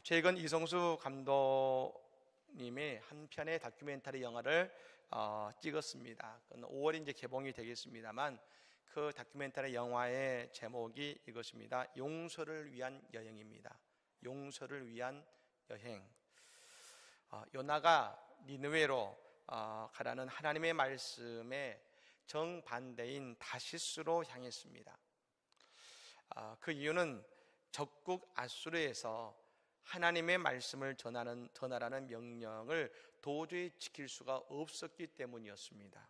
최근 이성수 감독님이 한 편의 다큐멘터리 영화를 찍었습니다. 5월에 이제 개봉이 되겠습니다만 그 다큐멘터리 영화의 제목이 이것입니다. 용서를 위한 여행입니다. 용서를 위한 여행. 요나가 니느웨로 가라는 하나님의 말씀에 정반대인 다시스로 향했습니다. 그 이유는 적국 아수르에서 하나님의 말씀을 전하라는 명령을 도저히 지킬 수가 없었기 때문이었습니다.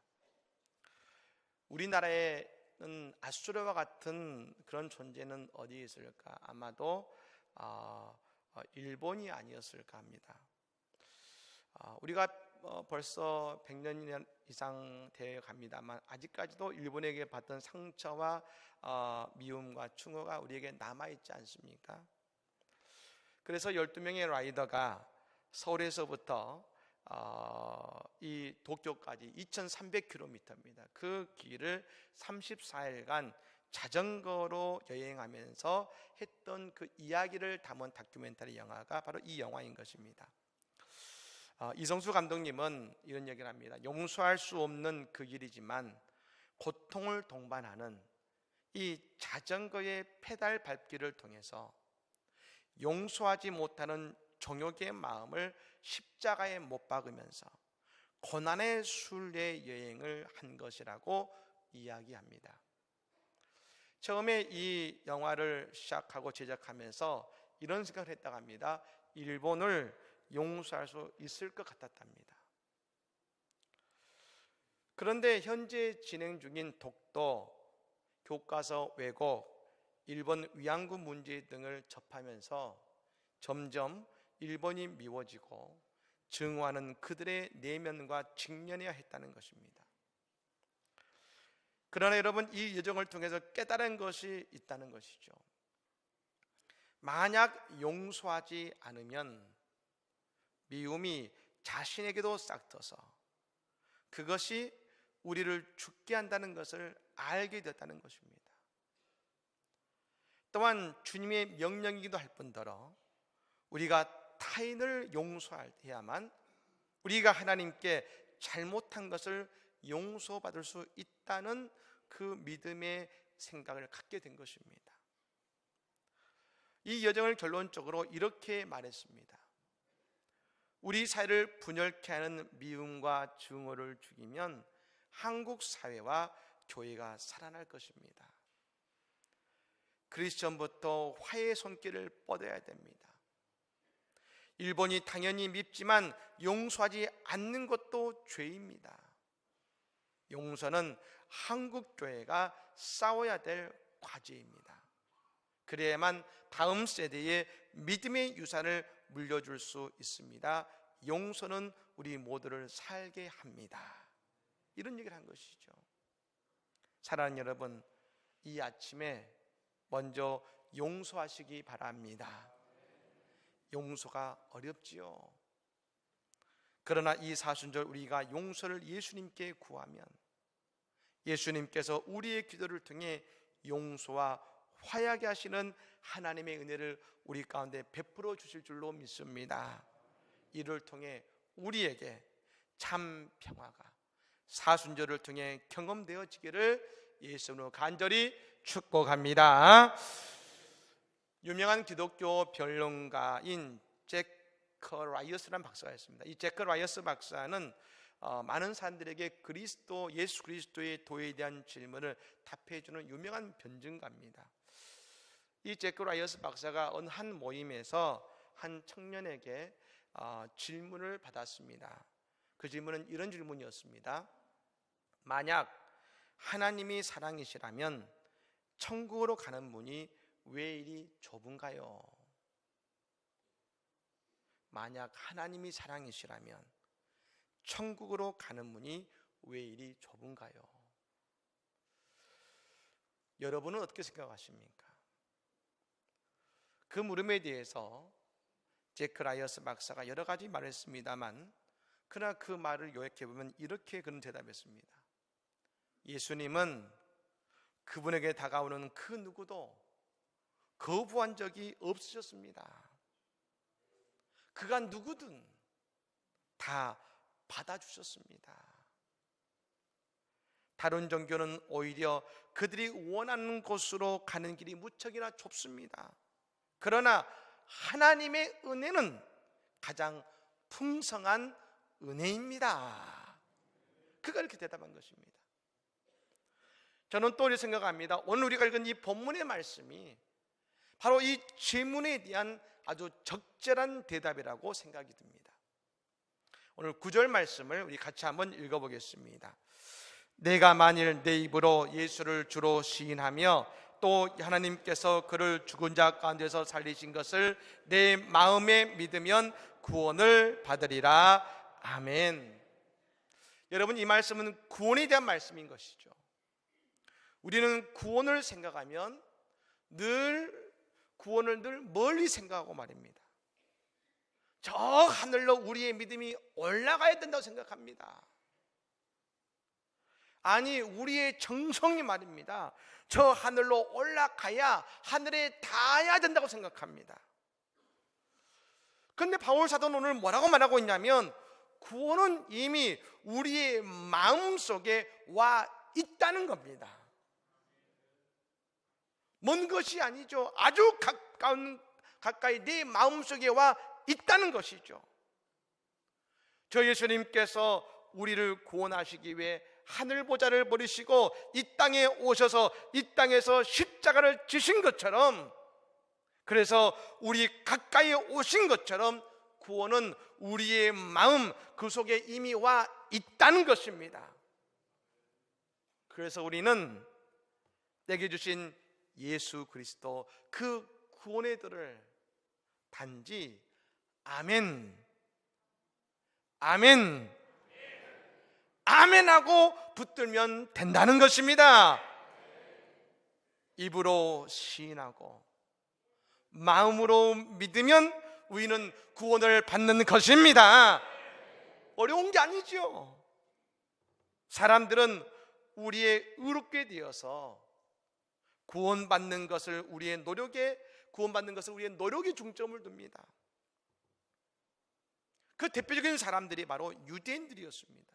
우리나라에는 아수르와 같은 그런 존재는 어디에 있을까? 아마도 일본이 아니었을까 합니다. 우리가 벌써 100년 이상 되어 갑니다만 아직까지도 일본에게 받던 상처와 미움과 충고가 우리에게 남아있지 않습니까? 그래서 12명의 라이더가 서울에서부터 이 도쿄까지 2300km입니다. 그 길을 34일간 자전거로 여행하면서 했던 그 이야기를 담은 다큐멘터리 영화가 바로 이 영화인 것입니다. 이성수 감독님은 이런 얘기를 합니다. 용서할 수 없는 그 길이지만 고통을 동반하는 이 자전거의 페달 밟기를 통해서 용서하지 못하는 종욕의 마음을 십자가에 못 박으면서 고난의 순례 여행을 한 것이라고 이야기합니다. 처음에 이 영화를 시작하고 제작하면서 이런 생각을 했다고 합니다. 일본을 용서할 수 있을 것 같았답니다. 그런데 현재 진행 중인 독도, 교과서 왜곡, 일본 위안부 문제 등을 접하면서 점점 일본이 미워지고 증오하는 그들의 내면과 직면해야 했다는 것입니다. 그러나 여러분, 이 여정을 통해서 깨달은 것이 있다는 것이죠. 만약 용서하지 않으면 미움이 자신에게도 싹트어서 그것이 우리를 죽게 한다는 것을 알게 됐다는 것입니다. 또한 주님의 명령이기도 할 뿐더러 우리가 타인을 용서해야만 우리가 하나님께 잘못한 것을 용서받을 수 있다는 그 믿음의 생각을 갖게 된 것입니다. 이 여정을 결론적으로 이렇게 말했습니다. 우리 사회를 분열케 하는 미움과 증오를 죽이면 한국 사회와 교회가 살아날 것입니다. 크리스천부터 화해의 손길을 뻗어야 됩니다. 일본이 당연히 밉지만 용서하지 않는 것도 죄입니다. 용서는 한국 교회가 싸워야 될 과제입니다. 그래야만 다음 세대에 믿음의 유산을 물려줄 수 있습니다. 용서는 우리 모두를 살게 합니다. 이런 얘기를 한 것이죠. 사랑하는 여러분, 이 아침에 먼저 용서하시기 바랍니다. 용서가 어렵지요. 그러나 이 사순절 우리가 용서를 예수님께 구하면 예수님께서 우리의 기도를 통해 용서와 화해하게 하시는 하나님의 은혜를 우리 가운데 베풀어 주실 줄로 믿습니다. 이를 통해 우리에게 참 평화가 사순절을 통해 경험되어지기를 예수님으로 간절히 축복합니다. 유명한 기독교 변론가인 제커 라이어스라는 박사가 있습니다. 이 제커 라이어스 박사는 많은 사람들에게 예수 그리스도의 도에 대한 질문을 답해주는 유명한 변증가입니다. 이 제커 라이어스 박사가 어느 한 모임에서 한 청년에게 질문을 받았습니다. 그 질문은 이런 질문이었습니다. 만약 하나님이 사랑이시라면 천국으로 가는 문이 왜 이리 좁은가요? 만약 하나님이 사랑이시라면 천국으로 가는 문이 왜 이리 좁은가요? 여러분은 어떻게 생각하십니까? 그 물음에 대해서 제크 라이어스 박사가 여러 가지 말을 했습니다만 그러나 그 말을 요약해보면 이렇게 그는 대답했습니다. 예수님은 그분에게 다가오는 그 누구도 거부한 적이 없으셨습니다. 그가 누구든 다 받아주셨습니다. 다른 종교는 오히려 그들이 원하는 곳으로 가는 길이 무척이나 좁습니다. 그러나 하나님의 은혜는 가장 풍성한 은혜입니다. 그가 이렇게 대답한 것입니다. 저는 또 이렇게 생각합니다. 오늘 우리가 읽은 이 본문의 말씀이 바로 이 질문에 대한 아주 적절한 대답이라고 생각이 듭니다. 오늘 9절 말씀을 우리 같이 한번 읽어보겠습니다. 내가 만일 내 입으로 예수를 주로 시인하며 또 하나님께서 그를 죽은 자 가운데서 살리신 것을 내 마음에 믿으면 구원을 받으리라. 아멘. 여러분, 이 말씀은 구원에 대한 말씀인 것이죠. 우리는 구원을 생각하면 구원을 늘 멀리 생각하고 말입니다. 저 하늘로 우리의 믿음이 올라가야 된다고 생각합니다. 아니, 우리의 정성이 말입니다. 저 하늘로 올라가야 하늘에 닿아야 된다고 생각합니다. 그런데 바울 사도는 오늘 뭐라고 말하고 있냐면 구원은 이미 우리의 마음속에 와 있다는 겁니다. 먼 것이 아니죠. 아주 가까이 내 마음속에 와 있다는 것이죠. 저 예수님께서 우리를 구원하시기 위해 하늘보좌를 버리시고 이 땅에 오셔서 이 땅에서 십자가를 지신 것처럼, 그래서 우리 가까이 오신 것처럼 구원은 우리의 마음 그 속에 이미 와 있다는 것입니다. 그래서 우리는 내게 주신 예수 그리스도 그 구원의 들을 단지 아멘, 아멘, 아멘하고 붙들면 된다는 것입니다. 입으로 시인하고 마음으로 믿으면 우리는 구원을 받는 것입니다. 어려운 게 아니죠. 사람들은 우리의 의롭게 되어서 구원받는 것을 우리의 노력에 중점을 둡니다. 그 대표적인 사람들이 바로 유대인들이었습니다.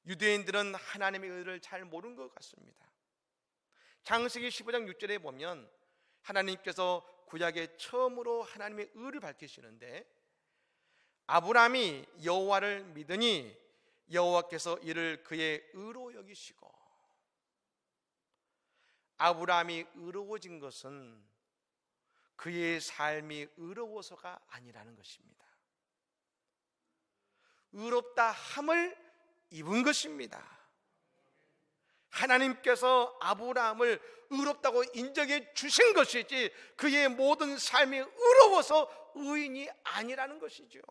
유대인들은 하나님의 의를 잘 모르는 것 같습니다. 창세기 15장 6절에 보면 하나님께서 구약에 처음으로 하나님의 의를 밝히시는데, 아브라함이 여호와를 믿으니 여호와께서 이를 그의 의로 여기시고, 아브라함이 의로워진 것은 그의 삶이 의로워서가 아니라는 것입니다. 의롭다 함을 입은 것입니다. 하나님께서 아브라함을 의롭다고 인정해 주신 것이지 그의 모든 삶이 의로워서 의인이 아니라는 것이죠.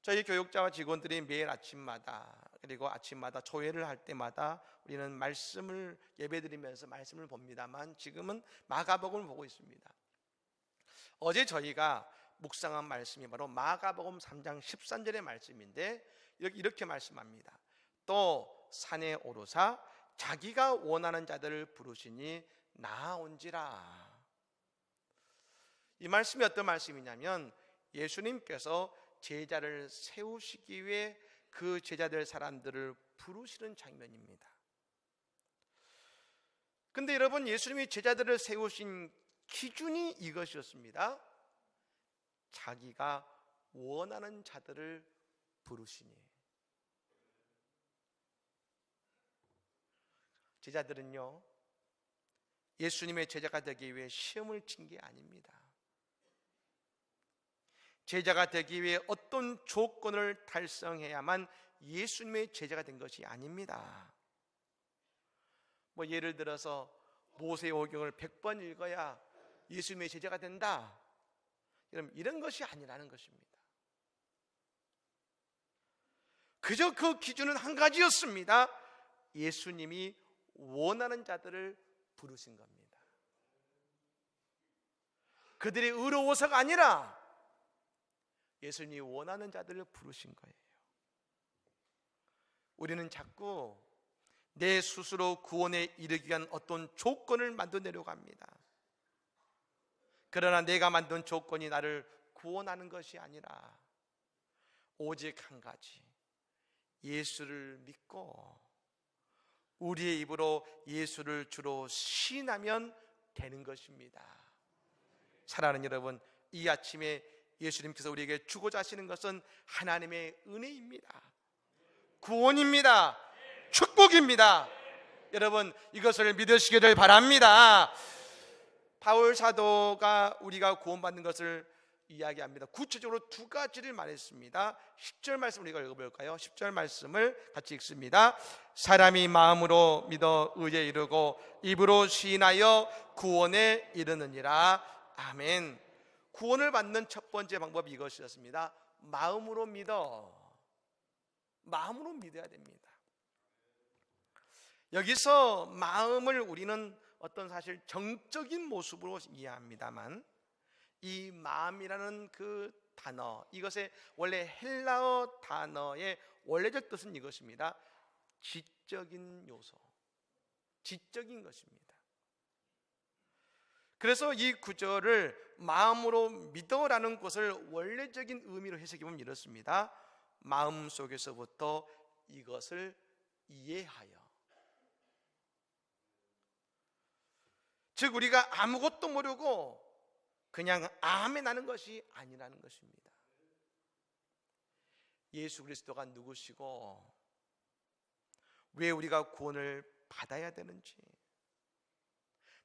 저희 교육자와 직원들이 매일 아침마다, 그리고 아침마다 조회를 할 때마다 우리는 말씀을 예배드리면서 말씀을 봅니다만, 지금은 마가복음을 보고 있습니다. 어제 저희가 묵상한 말씀이 바로 마가복음 3장 13절의 말씀인데, 이렇게 말씀합니다. 또 산에 오르사 자기가 원하는 자들을 부르시니 나아온지라. 이 말씀이 어떤 말씀이냐면, 예수님께서 제자를 세우시기 위해 그 제자들 사람들을 부르시는 장면입니다. 근데 여러분, 예수님이 제자들을 세우신 기준이 이것이었습니다. 자기가 원하는 자들을 부르시니. 제자들은요, 예수님의 제자가 되기 위해 시험을 친 게 아닙니다. 제자가 되기 위해 어떤 조건을 달성해야만 예수님의 제자가 된 것이 아닙니다. 뭐 예를 들어서 모세오경을 100번 읽어야 예수님의 제자가 된다, 이런 것이 아니라는 것입니다. 그저 그 기준은 한 가지였습니다. 예수님이 원하는 자들을 부르신 겁니다. 그들이 의로워서가 아니라 예수님이 원하는 자들을 부르신 거예요. 우리는 자꾸 내 스스로 구원에 이르기 위한 어떤 조건을 만들어내려고 합니다. 그러나 내가 만든 조건이 나를 구원하는 것이 아니라 오직 한 가지, 예수를 믿고 우리의 입으로 예수를 주로 시인하면 되는 것입니다. 사랑하는 여러분, 이 아침에 예수님께서 우리에게 주고자 하시는 것은 하나님의 은혜입니다. 구원입니다. 축복입니다. 여러분, 이것을 믿으시기를 바랍니다. 바울 사도가 우리가 구원받는 것을 이야기합니다. 구체적으로 두 가지를 말했습니다. 10절 말씀 우리가 읽어볼까요? 10절 말씀을 같이 읽습니다. 사람이 마음으로 믿어 의에 이르고 입으로 시인하여 구원에 이르느니라. 아멘. 구원을 받는 첫 번째 방법이 이것이었습니다. 마음으로 믿어. 마음으로 믿어야 됩니다. 여기서 마음을 우리는 어떤 사실 정적인 모습으로 이해합니다만, 이 마음이라는 그 단어, 이것의 원래 헬라어 단어의 원래적 뜻은 이것입니다. 지적인 요소, 지적인 것입니다. 그래서 이 구절을 마음으로 믿어라는 것을 원래적인 의미로 해석해보면 이렇습니다. 마음 속에서부터 이것을 이해하여, 즉 우리가 아무것도 모르고 그냥 아멘 하는 것이 아니라는 것입니다. 예수 그리스도가 누구시고 왜 우리가 구원을 받아야 되는지,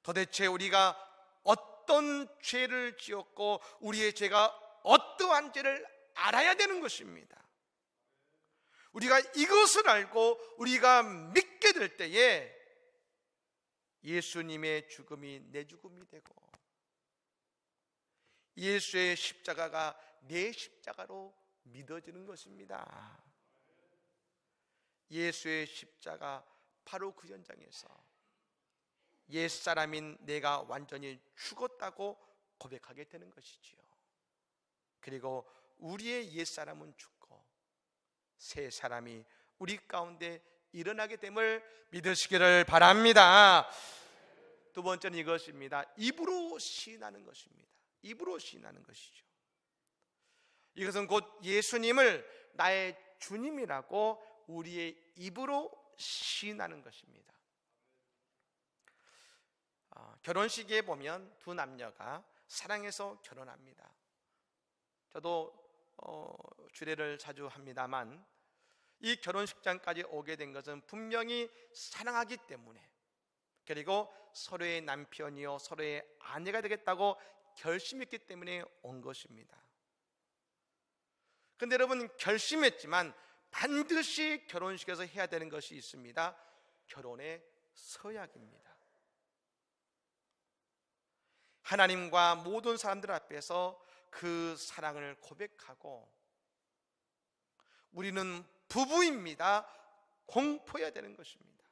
도대체 우리가 어떤 죄를 지었고 우리의 죄가 어떠한 죄를 알아야 되는 것입니다. 우리가 이것을 알고 우리가 믿게 될 때에 예수님의 죽음이 내 죽음이 되고 예수의 십자가가 내 십자가로 믿어지는 것입니다. 예수의 십자가, 바로 그 현장에서 옛사람인 내가 완전히 죽었다고 고백하게 되는 것이지요. 그리고 우리의 옛사람은 죽고 새 사람이 우리 가운데 일어나게 됨을 믿으시기를 바랍니다. 두 번째는 이것입니다. 입으로 시인하는 것입니다. 입으로 시인하는 것이죠. 이것은 곧 예수님을 나의 주님이라고 우리의 입으로 시인하는 것입니다. 결혼식에 보면 두 남녀가 사랑해서 결혼합니다. 저도 주례를 자주 합니다만 이 결혼식장까지 오게 된 것은 분명히 사랑하기 때문에, 그리고 서로의 남편이요 서로의 아내가 되겠다고 결심했기 때문에 온 것입니다. 그런데 여러분, 결심했지만 반드시 결혼식에서 해야 되는 것이 있습니다. 결혼의 서약입니다. 하나님과 모든 사람들 앞에서 그 사랑을 고백하고 우리는 부부입니다, 공포해야 되는 것입니다.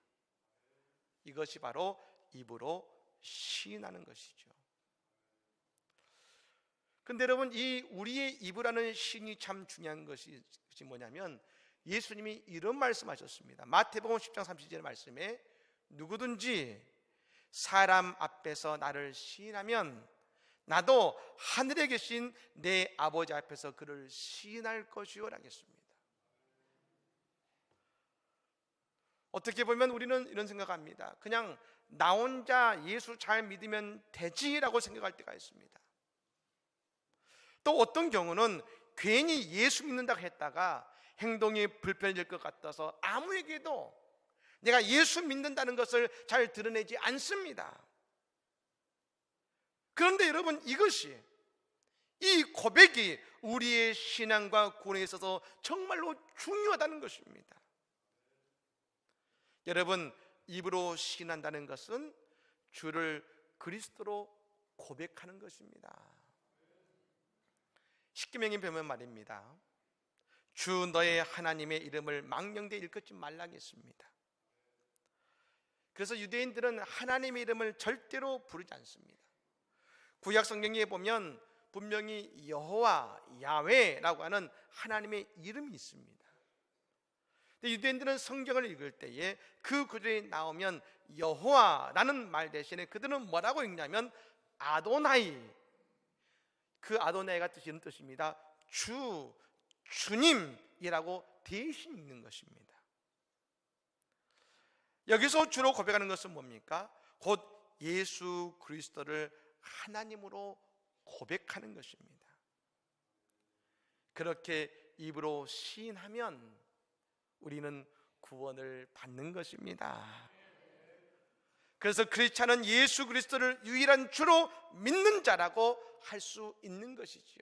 이것이 바로 입으로 시인하는 것이죠. 근데 여러분, 이 우리의 입으라는 시인이 참 중요한 것이 뭐냐면, 예수님이 이런 말씀하셨습니다. 마태복음 10장 30절의 말씀에 누구든지 사람 앞에서 나를 시인하면 나도 하늘에 계신 내 아버지 앞에서 그를 시인할 것이요 라겠습니다. 어떻게 보면 우리는 이런 생각합니다. 그냥 나 혼자 예수 잘 믿으면 되지라고 생각할 때가 있습니다. 또 어떤 경우는 괜히 예수 믿는다고 했다가 행동이 불편해질 것 같아서 아무에게도 내가 예수 믿는다는 것을 잘 드러내지 않습니다. 그런데 여러분, 이것이, 이 고백이 우리의 신앙과 구원에 있어서 정말로 중요하다는 것입니다. 여러분, 입으로 시인한다는 것은 주를 그리스도로 고백하는 것입니다. 십계명에 보면 말입니다. 주 너의 하나님의 이름을 망령되이 일컫지 말라 했습니다. 그래서 유대인들은 하나님의 이름을 절대로 부르지 않습니다. 구약 성경에 보면 분명히 여호와, 야훼라고 하는 하나님의 이름이 있습니다. 근데 유대인들은 성경을 읽을 때에 그 구절이 나오면 여호와라는 말 대신에 그들은 뭐라고 읽냐면 아도나이, 그 아도나이가 이런 뜻입니다. 주님이라고 대신 읽는 것입니다. 여기서 주로 고백하는 것은 뭡니까? 곧 예수 그리스도를 하나님으로 고백하는 것입니다. 그렇게 입으로 시인하면 우리는 구원을 받는 것입니다. 그래서 크리스찬은 예수 그리스도를 유일한 주로 믿는 자라고 할 수 있는 것이지요.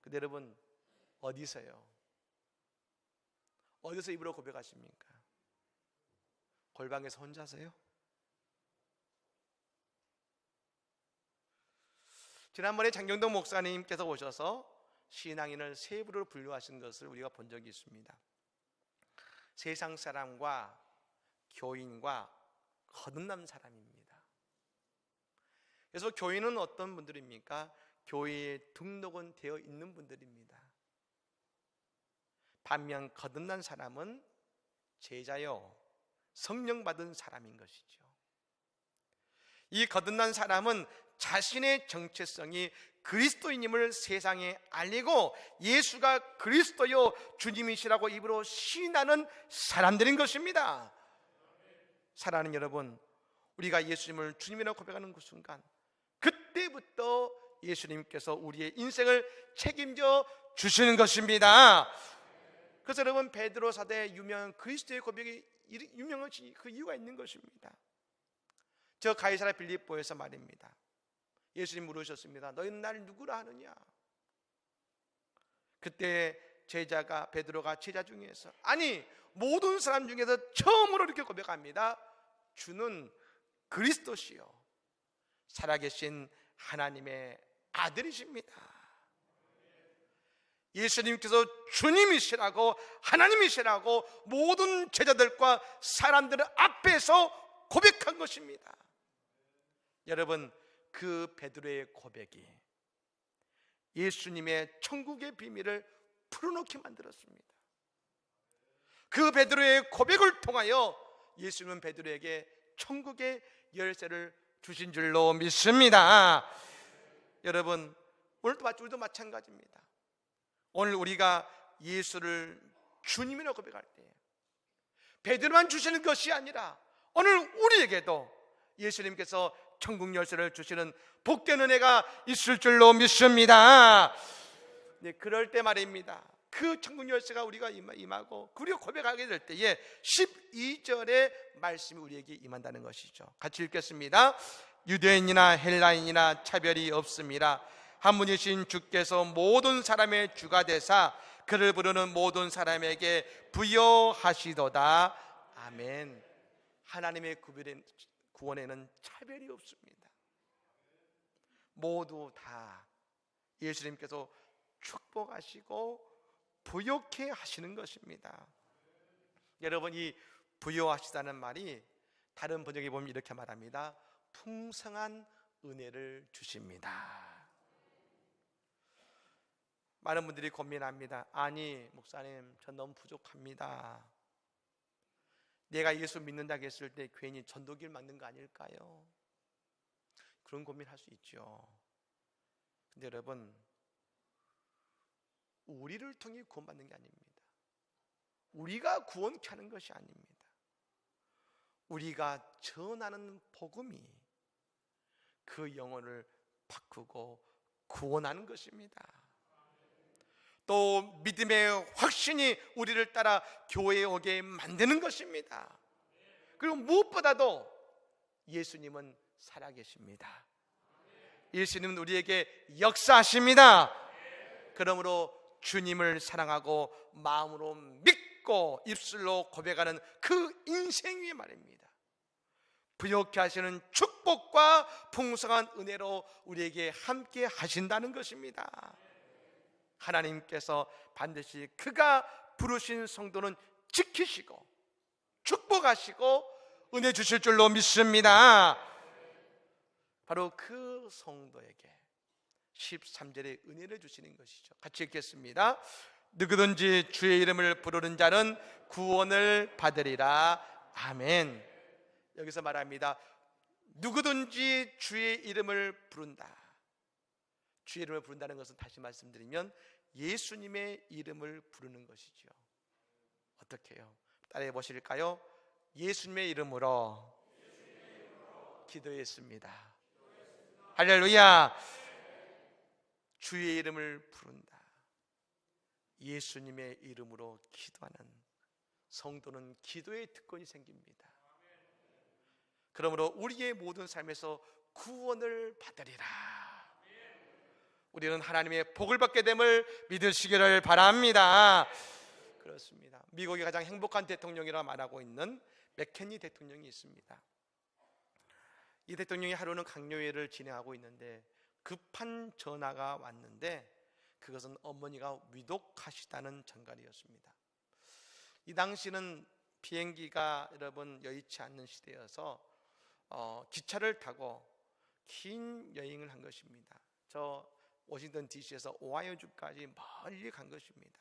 근데 여러분, 어디서요? 어디서 입으로 고백하십니까? 골방에서 혼자서요? 지난번에 장경동 목사님께서 오셔서 신앙인을 세 부류로 분류하신 것을 우리가 본 적이 있습니다. 세상 사람과 교인과 거듭난 사람입니다. 그래서 교인은 어떤 분들입니까? 교회에 등록은 되어 있는 분들입니다. 반면 거듭난 사람은 제자요, 성령 받은 사람인 것이죠. 이 거듭난 사람은 자신의 정체성이 그리스도인임을 세상에 알리고 예수가 그리스도요 주님이시라고 입으로 시인하는 사람들인 것입니다. 사랑하는 여러분, 우리가 예수님을 주님이라고 고백하는 그 순간, 그때부터 예수님께서 우리의 인생을 책임져 주시는 것입니다. 그래서 여러분, 베드로 사도의 유명한 그리스도의 고백이 유명한 그 이유가 있는 것입니다. 저 가이사랴 빌립보에서 말입니다. 예수님 물으셨습니다. 너희는 나를 누구라 하느냐? 그때 제자가, 베드로가 제자 중에서, 아니 모든 사람 중에서 처음으로 이렇게 고백합니다. 주는 그리스도시요 살아계신 하나님의 아들이십니다. 예수님께서 주님이시라고, 하나님이시라고 모든 제자들과 사람들 앞에서 고백한 것입니다. 여러분, 그 베드로의 고백이 예수님의 천국의 비밀을 풀어놓게 만들었습니다. 그 베드로의 고백을 통하여 예수님은 베드로에게 천국의 열쇠를 주신 줄로 믿습니다. 여러분, 우리도 마찬가지입니다. 오늘 우리가 예수를 주님이라고 고백할 때 베드로만 주시는 것이 아니라 오늘 우리에게도 예수님께서 천국 열쇠를 주시는 복된 은혜가 있을 줄로 믿습니다. 네, 그럴 때 말입니다. 그 천국 열쇠가 우리가 임하고 우리가 고백하게 될 때에 12절의 말씀이 우리에게 임한다는 것이죠. 같이 읽겠습니다. 유대인이나 헬라인이나 차별이 없습니다. 한 분이신 주께서 모든 사람의 주가 되사 그를 부르는 모든 사람에게 부여하시도다. 아멘. 하나님의 구원에는 차별이 없습니다. 모두 다 예수님께서 축복하시고 부요케 하시는 것입니다. 여러분, 이 부요하시다는 말이 다른 번역에 보면 이렇게 말합니다. 풍성한 은혜를 주십니다. 많은 분들이 고민합니다. 아니 목사님, 전 너무 부족합니다. 내가 예수 믿는다고 했을 때 괜히 전도기를 막는 거 아닐까요? 그런 고민할 수 있죠. 근데 여러분, 우리를 통해 구원받는 게 아닙니다. 우리가 구원케 하는 것이 아닙니다. 우리가 전하는 복음이 그 영혼을 바꾸고 구원하는 것입니다. 또 믿음의 확신이 우리를 따라 교회에 오게 만드는 것입니다. 그리고 무엇보다도 예수님은 살아계십니다. 예수님은 우리에게 역사하십니다. 그러므로 주님을 사랑하고 마음으로 믿고 입술로 고백하는 그 인생 위에 말입니다. 부요케 하시는 축복과 풍성한 은혜로 우리에게 함께 하신다는 것입니다. 하나님께서 반드시 그가 부르신 성도는 지키시고 축복하시고 은혜 주실 줄로 믿습니다. 바로 그 성도에게 13절에 은혜를 주시는 것이죠. 같이 읽겠습니다. 누구든지 주의 이름을 부르는 자는 구원을 받으리라. 아멘. 여기서 말합니다. 누구든지 주의 이름을 부른다. 주의 이름을 부른다는 것은 다시 말씀드리면 예수님의 이름을 부르는 것이죠. 어떻게 해요? 따라해 보실까요? 예수님의 이름으로 기도했습니다. 할렐루야. 주의 이름을 부른다. 예수님의 이름으로 기도하는 성도는 기도의 특권이 생깁니다. 그러므로 우리의 모든 삶에서 구원을 받으리라. 우리는 하나님의 복을 받게 됨을 믿으시기를 바랍니다. 그렇습니다. 미국의 가장 행복한 대통령이라 말하고 있는 맥케니 대통령이 있습니다. 이 대통령이 하루는 강요회를 진행하고 있는데 급한 전화가 왔는데 그것은 어머니가 위독하시다는 전갈이었습니다. 이 당시는 비행기가 여러분 여의치 않는 시대여서 기차를 타고 긴 여행을 한 것입니다. 저 워싱턴 DC에서 오하이오주까지 멀리 간 것입니다.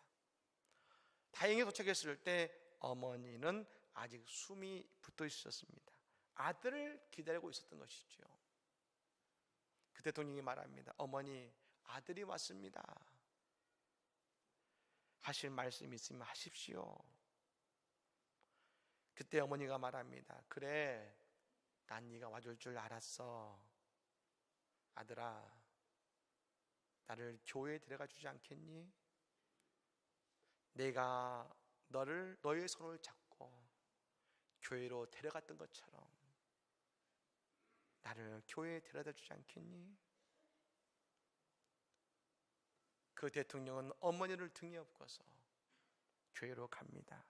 다행히 도착했을 때 어머니는 아직 숨이 붙어 있었습니다. 아들을 기다리고 있었던 것이죠. 그 대통령이 말합니다. 어머니, 아들이 왔습니다. 하실 말씀 있으면 하십시오. 그때 어머니가 말합니다. 그래, 난 네가 와줄 줄 알았어. 아들아, 나를 교회에 데려가 주지 않겠니? 내가 너의 손을 잡고 교회로 데려갔던 것처럼 나를 교회에 데려다 주지 않겠니? 그 대통령은 어머니를 등에 업고서 교회로 갑니다.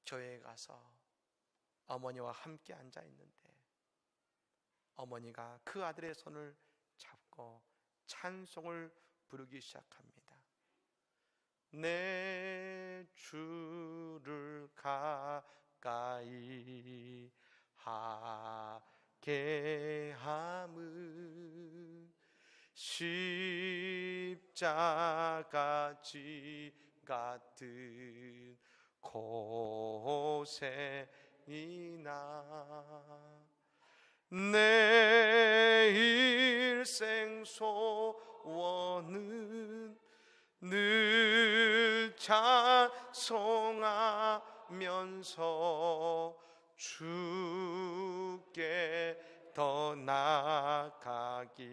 교회에 가서 어머니와 함께 앉아 있는데 어머니가 그 아들의 손을 잡고 찬송을 부르기 시작합니다. 내 주를 가까이 하게 함은 십자가지 같은 고생이나 내 일생 소원은 늘 찬송하면서 주께 더 나아가기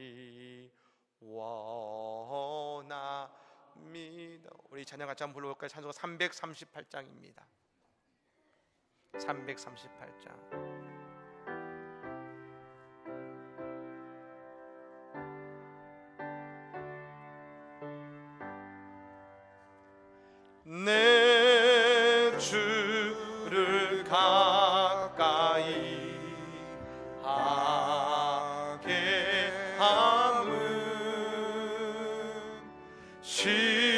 원합니다. 우리 찬양 같이 한번 불러볼까요? 찬송 338장입니다. 338장. 내 주를 가까이 하게 함은 십자가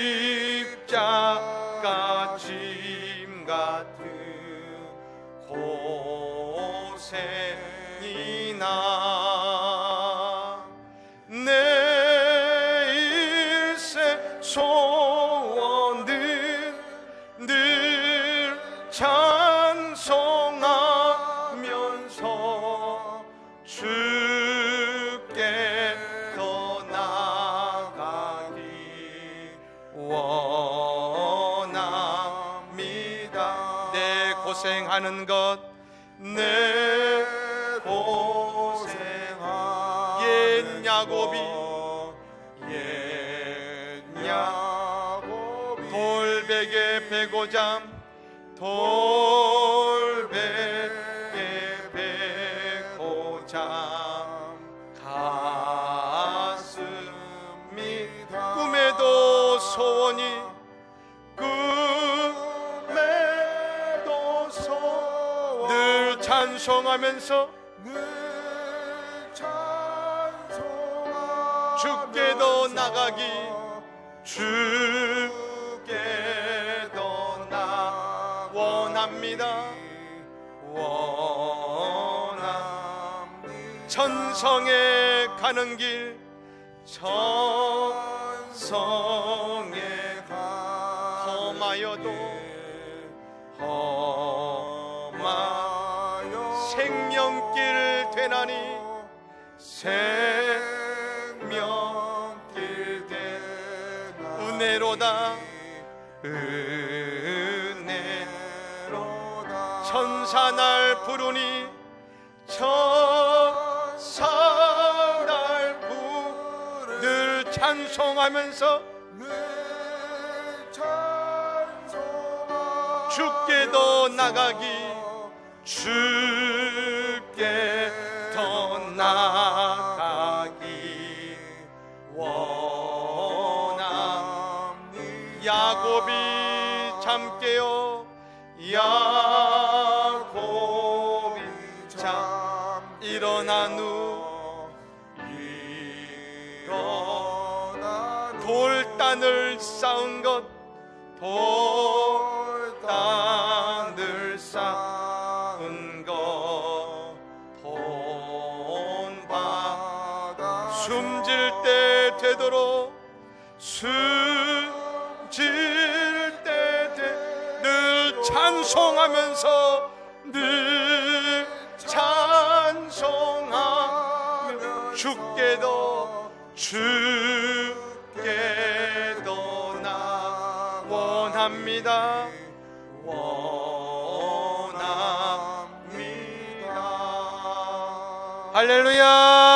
짐 같은 고생이나 내 일생 소원들 늘 찬송하면서 주께 더 나아가기 원합니다. 내 고생하는 것, 내 고생한 옛 야곱이 돌베개 베고잠 돌베개 베고잠 가슴이 꿈에도 소원이 늘 찬송하면서 주께도 나가기 주께 더 나 원합니다. 천성에 가는 길 천성에 험하여도 생명길 되나니 생명 은혜로다 은혜로다 천사 날 부르니 천사 날 부르니 늘 찬송하면서 주께 더 나가기 주께 더 나가기 원합니다. 야곱이 잠 깨어 야곱이 잠 일어난 후 돌단을 쌓은 것 돌단을 쌓은 것 본받아 숨질 때 되도록 숨질 때 늘 찬송하면서 늘 찬송하며 주께도 주께도 나 원합니다 원합니다 할렐루야